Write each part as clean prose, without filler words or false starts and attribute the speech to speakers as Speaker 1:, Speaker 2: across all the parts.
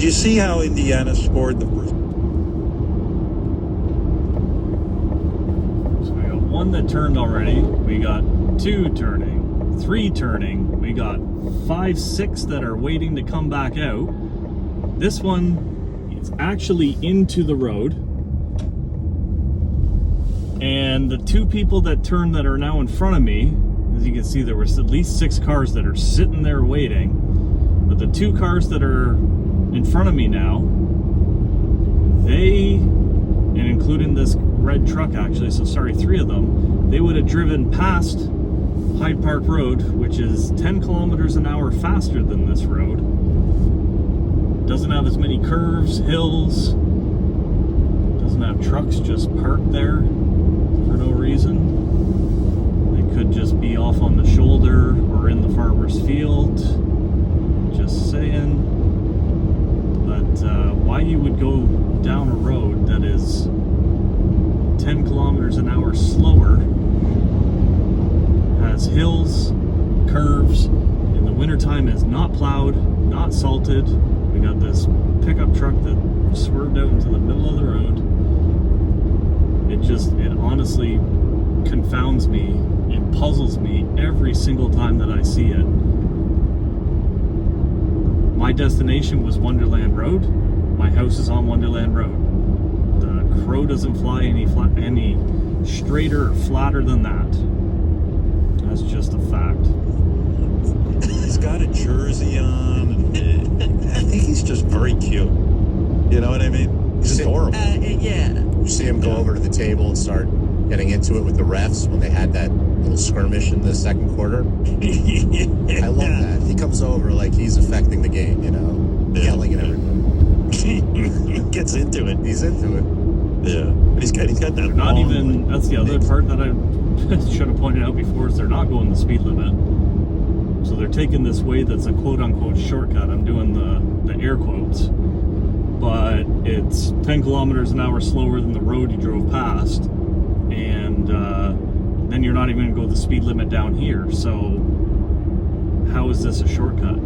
Speaker 1: Do you see how Indiana scored the first?
Speaker 2: So we got one that turned already. We got two turning, three turning. We got 5, 6 that are waiting to come back out. This one is actually into the road. And the two people that turned that are now in front of me, as you can see, there was at least 6 cars that are sitting there waiting. But the 2 cars that are in front of me now, they, and including this red truck actually, so sorry, 3 of them, they would have driven past Hyde Park Road, which is 10 kilometers an hour faster than this road. Doesn't have as many curves, hills, doesn't have trucks just parked there for no reason. They could just be off on the shoulder or in the farmer's field, just saying. But why you would go down a road that is 10 kilometers an hour slower, has hills, curves, in the wintertime is not plowed, not salted. We got this pickup truck that swerved out into the middle of the road. It honestly confounds me and puzzles me every single time that I see it. My destination was Wonderland Road. My house is on Wonderland Road. The crow doesn't fly any straighter or flatter than that. That's just a fact.
Speaker 1: He's got a jersey on. I think he's just very cute. You know what I mean? He's adorable.
Speaker 3: Yeah.
Speaker 4: You see him go over to the table and start getting into it with the refs when they had that little skirmish in the second quarter.
Speaker 1: Yeah.
Speaker 4: I love that. He comes over like he's affecting the game, you know, yelling at everybody.
Speaker 1: He gets into it.
Speaker 4: He's into it.
Speaker 1: Yeah. But he's got that
Speaker 2: Not
Speaker 1: long,
Speaker 2: even, that's the other part that I should have pointed out before, is they're not going the speed limit. So they're taking this way that's a quote-unquote shortcut. I'm doing the air quotes. But it's 10 kilometers an hour slower than the road you drove past. And then you're not even going to go the speed limit down here. So how is this a shortcut?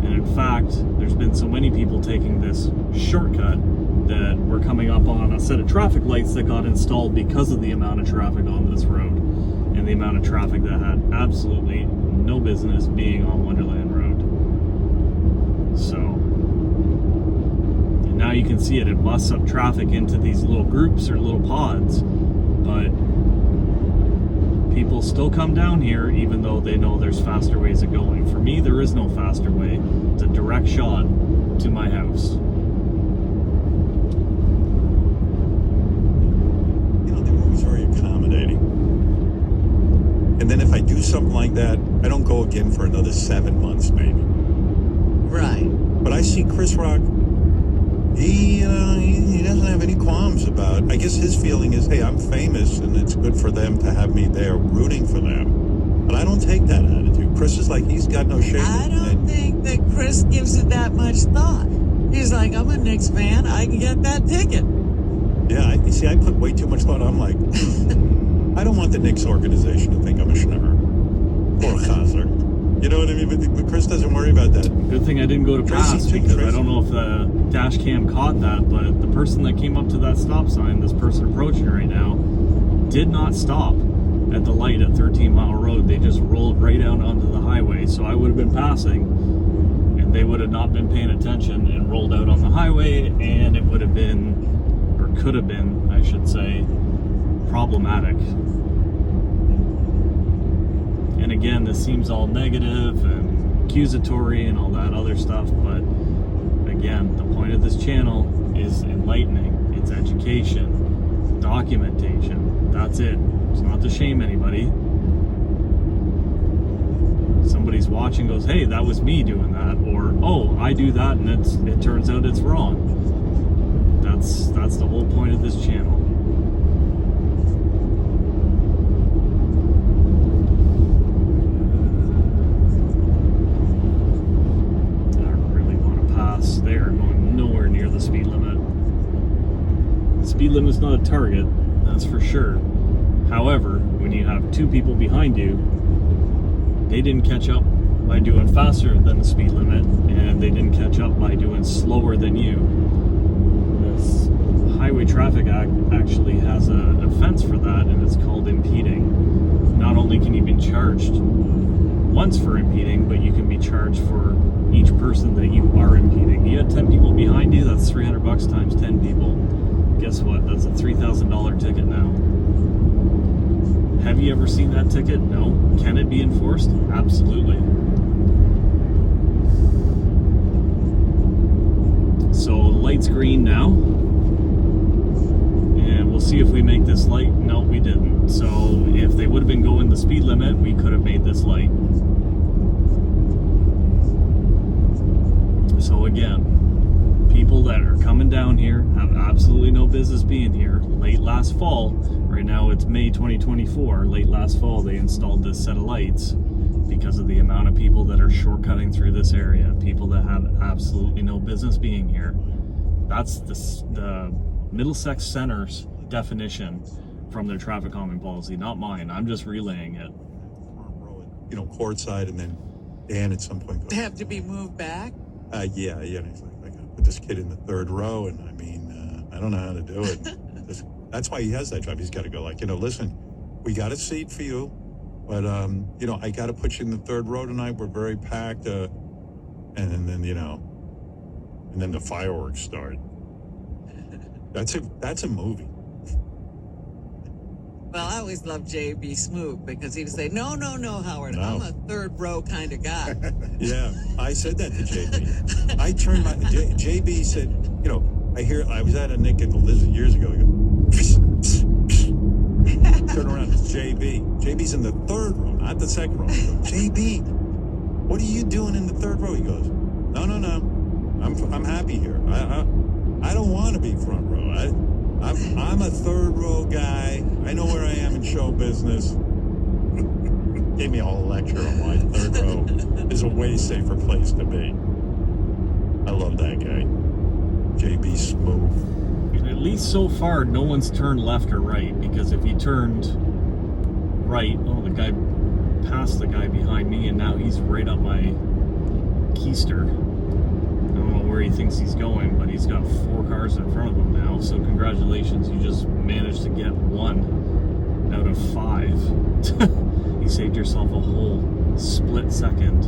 Speaker 2: And in fact, there's been so many people taking this shortcut that we're coming up on a set of traffic lights that got installed because of the amount of traffic on this road and the amount of traffic that had absolutely no business being on Wonderland Road. So now you can see it busts up traffic into these little groups or little pods, but people still come down here even though they know there's faster ways of going. For me, there is no faster way. It's a direct shot to my house.
Speaker 1: You know, they're always very accommodating. And then if I do something like that, I don't go again for another 7 months maybe.
Speaker 3: Right.
Speaker 1: But I see Chris Rock, he doesn't have any qualms about, I guess his feeling is, hey, I'm famous and it's good for them to have me there rooting for them. But I don't take that attitude. Chris is like, he's got no shame.
Speaker 3: I don't think that Chris gives it that much thought. He's like, I'm a Knicks fan. I can get that ticket.
Speaker 1: Yeah, I put way too much thought. I'm like, I don't want the Knicks organization to think I'm a schnurrer or a chaser. You know what I mean? But Chris doesn't worry about that.
Speaker 2: Good thing I didn't go to pass, because I don't know if the dash cam caught that, but the person that came up to that stop sign, this person approaching right now, did not stop at the light at 13 Mile Road. They just rolled right out onto the highway. So I would have been passing, and they would have not been paying attention and rolled out on the highway, and it would have been, or could have been, I should say, problematic. And again, this seems all negative and accusatory and all that other stuff, but again, the point of this channel is enlightening. It's education, documentation. That's it. It's not to shame anybody. Somebody's watching, goes, hey, that was me doing that, or oh, I do that and it turns out it's wrong. That's the whole point of this channel. They are going nowhere near the speed limit. The speed limit is not a target, that's for sure. However, when you have 2 people behind you, they didn't catch up by doing faster than the speed limit, and they didn't catch up by doing slower than you. This Highway Traffic Act actually has an offense for that, and it's called impeding. Not only can you be charged once for impeding, but you can be charged for each person that you are impeding. You had 10 people behind you, that's $300 times 10 people. Guess what? That's a $3,000 ticket now. Have you ever seen that ticket? No. Can it be enforced? Absolutely. So light's green now. And we'll see if we make this light. No, we didn't. So if they would have been going the speed limit, we could have made this light. So again, people that are coming down here have absolutely no business being here. Late last fall, right now it's May 2024, late last fall they installed this set of lights because of the amount of people that are shortcutting through this area, people that have absolutely no business being here. That's the Middlesex Center's definition from their traffic calming policy, not mine. I'm just relaying it.
Speaker 1: You know, courtside, and then Dan at some point goes,
Speaker 3: They have to be moved back?
Speaker 1: yeah. And he's like, I gotta put this kid in the third row, and I mean, I don't know how to do it. That's why he has that job. He's got to go like, listen, we got a seat for you, but, I got to put you in the third row tonight. We're very packed. And then, and then the fireworks start. That's a movie.
Speaker 3: Well, I always loved J.B. Smoot because he would say, no, Howard,
Speaker 1: No.
Speaker 3: I'm a third row kind of guy.
Speaker 1: Yeah, I said that to JB. I turned my JB said, I was at a Nick at the Lizard years ago. He goes, turn around, it's JB. JB's in the third row, not the second row. I go, JB, what are you doing in the third row? He goes, no. I'm happy here. I don't want to be front row. I'm a third row guy. I know where I am in show business. Gave me a whole lecture on why third row is a way safer place to be. I love that guy. JB Smooth.
Speaker 2: At least so far, no one's turned left or right, because if you turned right, the guy passed the guy behind me, and now he's right up my keister. I don't know where he thinks he's going, but he's got 4 cars in front of him now, so congratulations, you just managed to get 1 out of 5. You saved yourself a whole split second.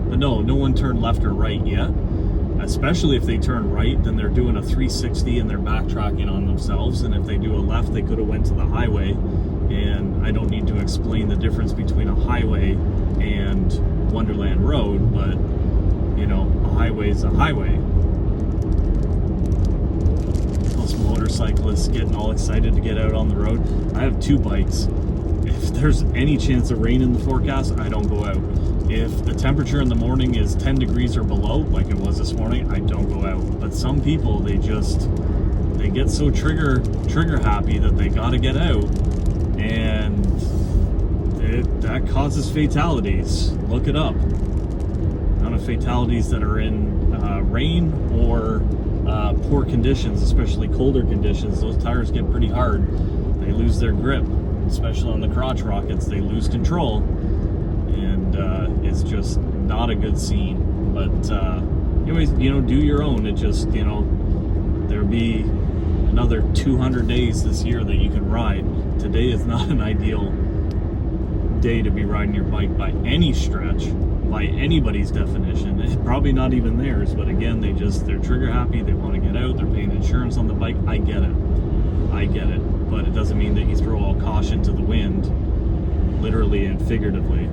Speaker 2: But no one turned left or right yet. Especially if they turn right, then they're doing a 360 and they're backtracking on themselves. And if they do a left, they could have went to the highway. And I don't need to explain the difference between a highway and Wonderland Road, but a highway is a highway. Those motorcyclists getting all excited to get out on the road. I have 2 bikes. If there's any chance of rain in the forecast, I don't go out. If the temperature in the morning is 10 degrees or below, like it was this morning, I don't go out. But some people, they get so trigger happy that they gotta get out, and that causes fatalities. Look it up. Amount of fatalities that are in rain or poor conditions, especially colder conditions. Those tires get pretty hard. They lose their grip, especially on the crotch rockets. They lose control, and it's just not a good scene. But anyways, do your own. It just, there'll be another 200 days this year that you can ride. Today is not an ideal day to be riding your bike by any stretch, by anybody's definition. It's probably not even theirs, but again, they're trigger happy, they want to get out, they're paying insurance on the bike. I get it, but it doesn't mean that you throw all caution to the wind, literally and figuratively.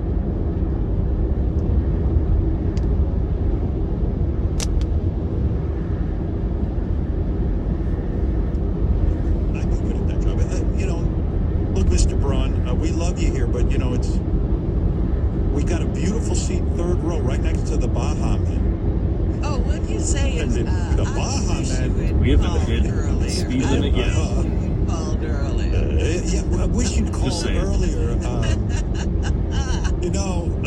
Speaker 1: I'd be good at that job. Look, Mr. Braun, we love you here, but we got a beautiful seat, third row, right next to the Baja Man.
Speaker 3: Oh, what you say is,
Speaker 1: And the Baja Man.
Speaker 2: We haven't hit the speed limit yet.
Speaker 3: You called earlier.
Speaker 1: Yeah, I wish you'd called
Speaker 2: Just saying.
Speaker 1: earlier.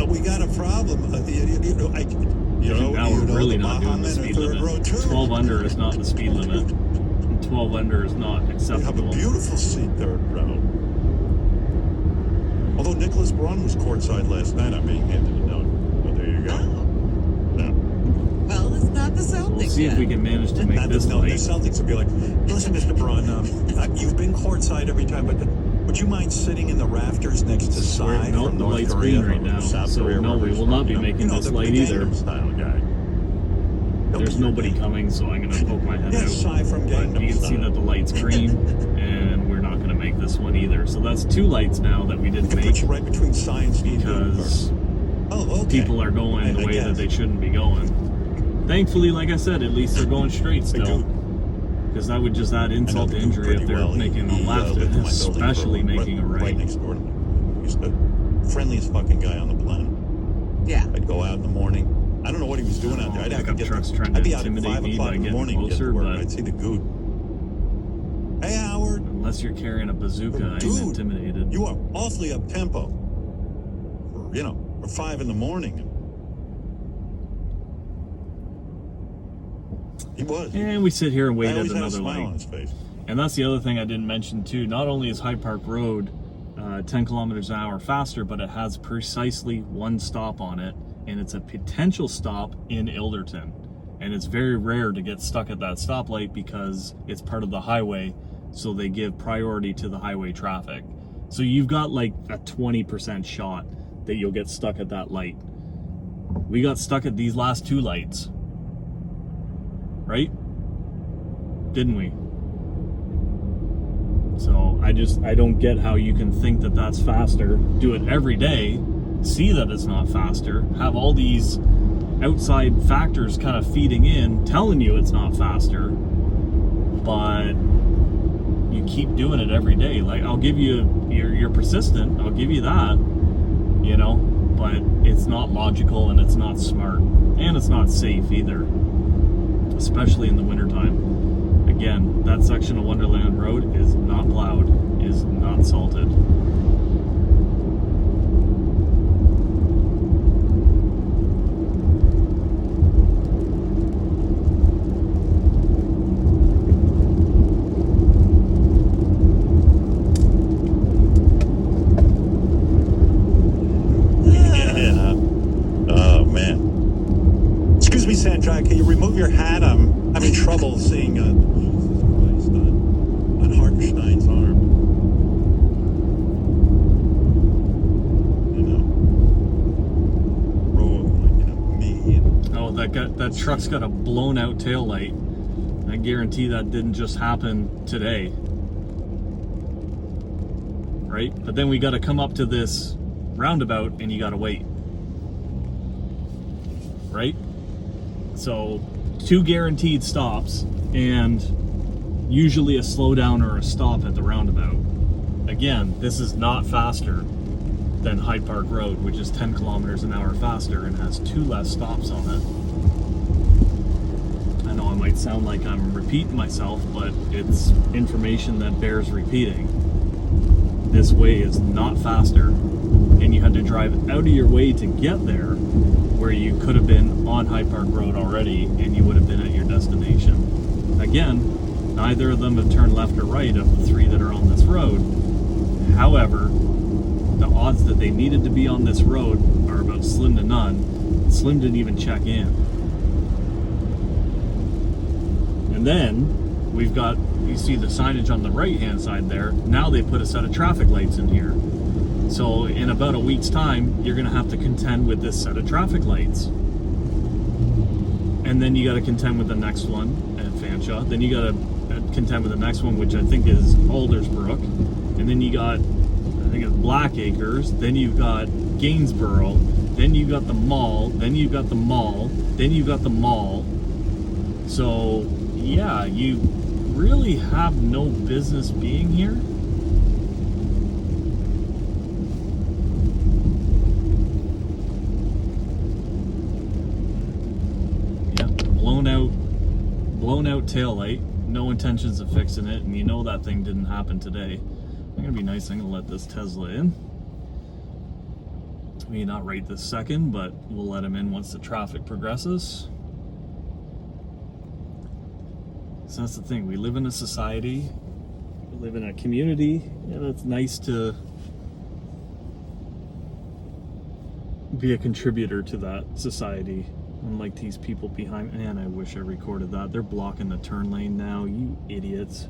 Speaker 1: We got a problem.
Speaker 2: Now we're really
Speaker 1: the
Speaker 2: not
Speaker 1: Baja
Speaker 2: doing the
Speaker 1: Men are
Speaker 2: speed
Speaker 1: third row
Speaker 2: limit.
Speaker 1: too.
Speaker 2: 12 under is not the speed limit. And 12 under is not
Speaker 1: We have a
Speaker 2: acceptable.
Speaker 1: beautiful seat, third row. Although Nicholas Braun was courtside last night, I'm being handed a note. you go.
Speaker 3: Oh.
Speaker 1: Yeah.
Speaker 3: Well, it's not the Celtics
Speaker 2: We'll see
Speaker 3: yet.
Speaker 2: if we can manage to make
Speaker 1: Not
Speaker 2: this
Speaker 1: the, no, the
Speaker 2: light.
Speaker 1: Celtics would be like, listen, Mr. Braun, you've been courtside every time, but would you mind sitting in the rafters next to Cy
Speaker 2: No,
Speaker 1: from
Speaker 2: the
Speaker 1: North
Speaker 2: light's
Speaker 1: Korea
Speaker 2: green right
Speaker 1: or
Speaker 2: now,
Speaker 1: South
Speaker 2: so
Speaker 1: Korea?
Speaker 2: no,
Speaker 1: wherever
Speaker 2: we
Speaker 1: he's
Speaker 2: will
Speaker 1: from,
Speaker 2: not be making this
Speaker 1: the
Speaker 2: light either.
Speaker 1: Gangnam Style guy. He'll
Speaker 2: There's
Speaker 1: be your
Speaker 2: nobody
Speaker 1: guy.
Speaker 2: coming, so I'm going to poke my head
Speaker 1: Yeah,
Speaker 2: out.
Speaker 1: Cy from
Speaker 2: But
Speaker 1: Gangnam
Speaker 2: you can see
Speaker 1: Style.
Speaker 2: that the light's green, and we're not going to make this one either. So that's 2 lights now that we
Speaker 1: We
Speaker 2: didn't
Speaker 1: could put
Speaker 2: make
Speaker 1: you right between Cy and Steve
Speaker 2: because
Speaker 1: okay.
Speaker 2: people are going the
Speaker 1: I
Speaker 2: way that
Speaker 1: guess.
Speaker 2: they shouldn't be going. Thankfully, like I said, at least they're going straight
Speaker 1: They
Speaker 2: still.
Speaker 1: do.
Speaker 2: Because that would just add
Speaker 1: I know
Speaker 2: insult
Speaker 1: the
Speaker 2: to
Speaker 1: dude
Speaker 2: injury
Speaker 1: pretty
Speaker 2: if they're
Speaker 1: well.
Speaker 2: making a
Speaker 1: He
Speaker 2: left,
Speaker 1: lived in my building
Speaker 2: especially
Speaker 1: for
Speaker 2: making a
Speaker 1: right
Speaker 2: right.
Speaker 1: next door to me. He's the friendliest fucking guy on the planet.
Speaker 3: Yeah.
Speaker 1: I'd go out in the morning. I don't know what he was doing out there. I'd have to
Speaker 2: Pickup
Speaker 1: get
Speaker 2: trucks
Speaker 1: the,
Speaker 2: trying to
Speaker 1: I'd be out at
Speaker 2: intimidate
Speaker 1: 5
Speaker 2: me
Speaker 1: o'clock
Speaker 2: by
Speaker 1: in the
Speaker 2: getting
Speaker 1: morning to get
Speaker 2: closer,
Speaker 1: to work.
Speaker 2: but-
Speaker 1: I'd see the good. Hey, Howard.
Speaker 2: Unless you're carrying a bazooka, I'm
Speaker 1: Dude,
Speaker 2: intimidated.
Speaker 1: you are awfully up tempo. For 5 in the morning. He was.
Speaker 2: And we sit here and wait
Speaker 1: I
Speaker 2: at
Speaker 1: always had a
Speaker 2: another
Speaker 1: smile on
Speaker 2: light.
Speaker 1: his face.
Speaker 2: And that's the other thing I didn't mention too. Not only is Hyde Park Road 10 kilometers an hour faster, but it has precisely 1 stop on it, and it's a potential stop in Ilderton. And it's very rare to get stuck at that stoplight because it's part of the highway, so they give priority to the highway traffic. So you've got like a 20% shot that you'll get stuck at that light. We got stuck at these last 2 lights, right? Didn't we? So I don't get how you can think that that's faster. Do it every day, see that it's not faster, have all these outside factors kind of feeding in, telling you it's not faster, but you keep doing it every day. Like, I'll give you, you're persistent, I'll give you that, but it's not logical and it's not smart and it's not safe either, especially in the wintertime. Again, that section of Wonderland Road is not plowed, is not salted.
Speaker 1: Yeah. Oh, man. Excuse me, Sandra, can you remove your hat? I'm having trouble seeing Jesus Christ on Hartenstein's arm. Row of, me.
Speaker 2: Oh, that truck's got a blown out tail light. I guarantee that didn't just happen today. Right? But then we got to come up to this roundabout and you got to wait. Right? So 2 guaranteed stops and usually a slowdown or a stop at the roundabout. Again, this is not faster than Hyde Park Road, which is 10 kilometers an hour faster and has 2 less stops on it. I know I might sound like I'm repeating myself, but it's information that bears repeating. This way is not faster, and you had to drive out of your way to get there, where you could have been on Hyde Park Road already and you would have been at your destination. Again, neither of them have turned left or right of the 3 that are on this road. However, the odds that they needed to be on this road are about slim to none. Slim didn't even check in. And then we've got, you see the signage on the right hand side there. Now they put a set of traffic lights in here. So in about a week's time, you're going to have to contend with this set of traffic lights. And then you got to contend with the next one at Fanshawe. Then you got to contend with the next one, which I think is Aldersbrook. And then you got, I think it's Blackacres. Then you've got Gainsborough. Then you got the mall. Then you got the mall. Then you got the mall. So yeah, you really have no business being here. Blown out tail light, no intentions of fixing it, and you know that thing didn't happen today. I'm gonna be nice, I'm gonna let this Tesla in. Maybe not right this second, but we'll let him in once the traffic progresses. So that's the thing, we live in a society, we live in a community, and it's nice to be a contributor to that society. Unlike these people behind. Man, I wish I recorded that. They're blocking the turn lane now, you idiots.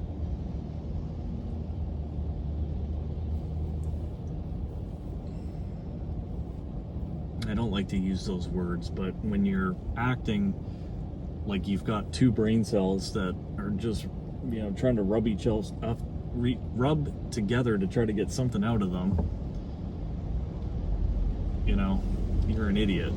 Speaker 2: I don't like to use those words, but when you're acting like you've got two brain cells that are just, trying to rub each else up, rub together to try to get something out of them, you're an idiot.